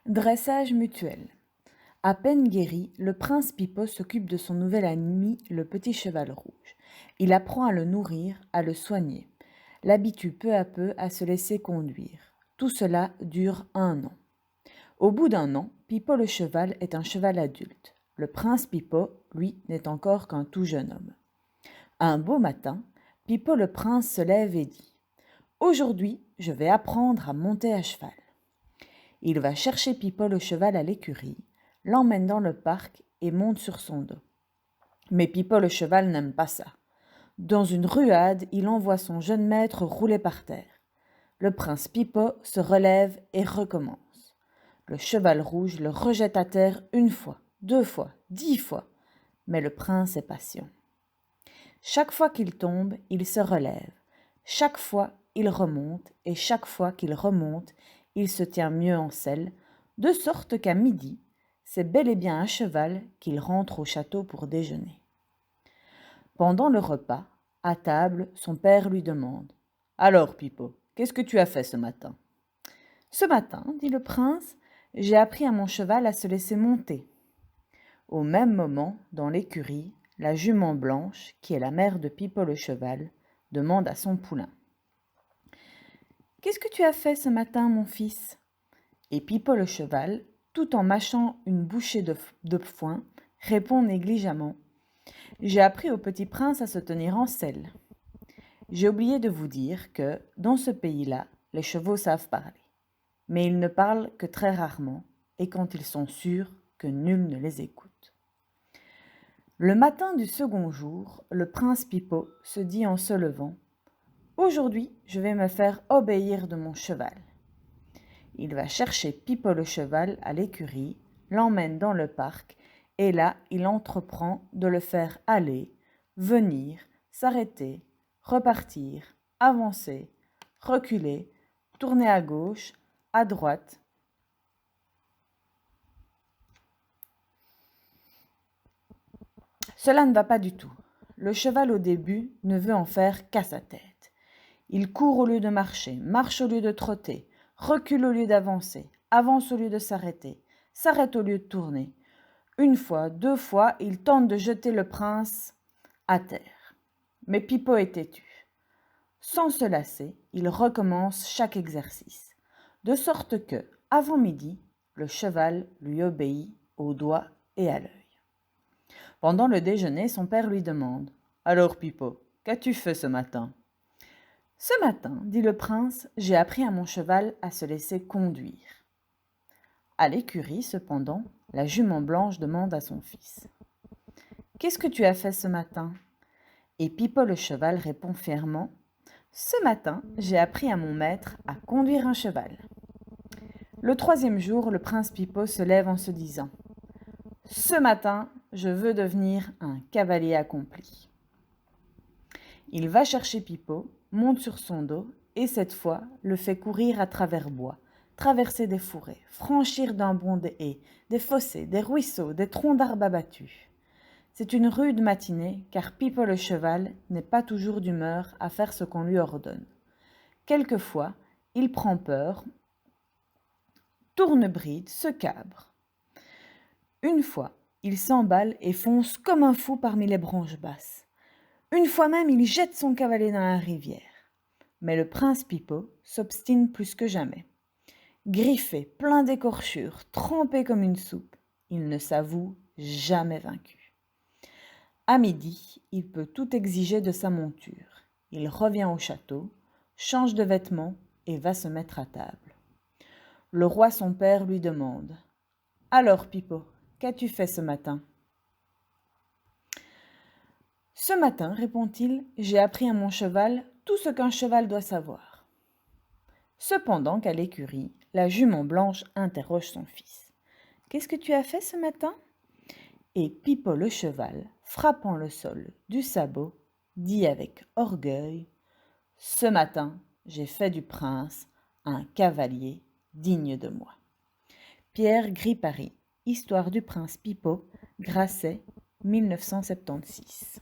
Dressage mutuel. À peine guéri, le prince Pipo s'occupe de son nouvel ami, le petit cheval rouge. Il apprend à le nourrir, à le soigner, l'habitue peu à peu à se laisser conduire. Tout cela dure 1 an. Au bout d'1 an, Pipo le cheval est un cheval adulte. Le prince Pipo, lui, n'est encore qu'un tout jeune homme. Un beau matin, Pipo le prince se lève et dit « Aujourd'hui, je vais apprendre à monter à cheval. » Il va chercher Pipo le cheval à l'écurie, l'emmène dans le parc et monte sur son dos. Mais Pipo le cheval n'aime pas ça. Dans une ruade, il envoie son jeune maître rouler par terre. Le prince Pipo se relève et recommence. Le cheval rouge le rejette à terre 1 fois, 2 fois, 10 fois. Mais le prince est patient. Chaque fois qu'il tombe, il se relève. Chaque fois, il remonte, et chaque fois qu'il remonte, il se tient mieux en selle, de sorte qu'à midi, c'est bel et bien à cheval qu'il rentre au château pour déjeuner. Pendant le repas, à table, son père lui demande « Alors, Pipo, qu'est-ce que tu as fait ce matin ?»« Ce matin, dit le prince, j'ai appris à mon cheval à se laisser monter. » Au même moment, dans l'écurie, la jument blanche, qui est la mère de Pipo le cheval, demande à son poulain « Qu'est-ce que tu as fait ce matin, mon fils ?» Et Pipo le cheval, tout en mâchant une bouchée de foin, répond négligemment « J'ai appris au petit prince à se tenir en selle. J'ai oublié de vous dire que, dans ce pays-là, les chevaux savent parler. Mais ils ne parlent que très rarement et quand ils sont sûrs que nul ne les écoute. » Le matin du second jour, le prince Pipo se dit en se levant « Aujourd'hui, je vais me faire obéir de mon cheval. » Il va chercher Pipo le cheval à l'écurie, l'emmène dans le parc, et là, il entreprend de le faire aller, venir, s'arrêter, repartir, avancer, reculer, tourner à gauche, à droite. Cela ne va pas du tout. Le cheval au début ne veut en faire qu'à sa tête. Il court au lieu de marcher, marche au lieu de trotter, recule au lieu d'avancer, avance au lieu de s'arrêter, s'arrête au lieu de tourner. 1 fois, 2 fois, il tente de jeter le prince à terre. Mais Pipo est têtu. Sans se lasser, il recommence chaque exercice, de sorte que, avant midi, le cheval lui obéit au doigt et à l'œil. Pendant le déjeuner, son père lui demande « Alors, Pipo, qu'as-tu fait ce matin ?»« Ce matin, dit le prince, j'ai appris à mon cheval à se laisser conduire. » À l'écurie, cependant, la jument blanche demande à son fils « Qu'est-ce que tu as fait ce matin ?» Et Pipo le cheval répond fièrement « Ce matin, j'ai appris à mon maître à conduire un cheval. » Le 3e jour, le prince Pipo se lève en se disant « Ce matin, je veux devenir un cavalier accompli. » Il va chercher Pipo, monte sur son dos et cette fois le fait courir à travers bois, traverser des forêts, franchir d'un bond des haies, des fossés, des ruisseaux, des troncs d'arbres abattus. C'est une rude matinée car Pipo le cheval n'est pas toujours d'humeur à faire ce qu'on lui ordonne. Quelquefois, il prend peur, tourne bride, se cabre. Une fois, il s'emballe et fonce comme un fou parmi les branches basses. Une fois même, il jette son cavalier dans la rivière. Mais le prince Pipo s'obstine plus que jamais. Griffé, plein d'écorchures, trempé comme une soupe, il ne s'avoue jamais vaincu. À midi, il peut tout exiger de sa monture. Il revient au château, change de vêtements et va se mettre à table. Le roi son père lui demande « Alors, Pipo, qu'as-tu fait ce matin ?»« Ce matin, répond-il, j'ai appris à mon cheval tout ce qu'un cheval doit savoir. » Cependant qu'à l'écurie, la jument blanche interroge son fils. « Qu'est-ce que tu as fait ce matin ?» Et Pipo le cheval, frappant le sol du sabot, dit avec orgueil « Ce matin, j'ai fait du prince un cavalier digne de moi. » Pierre Gripari, Histoire du prince Pipo, Grasset, 1976.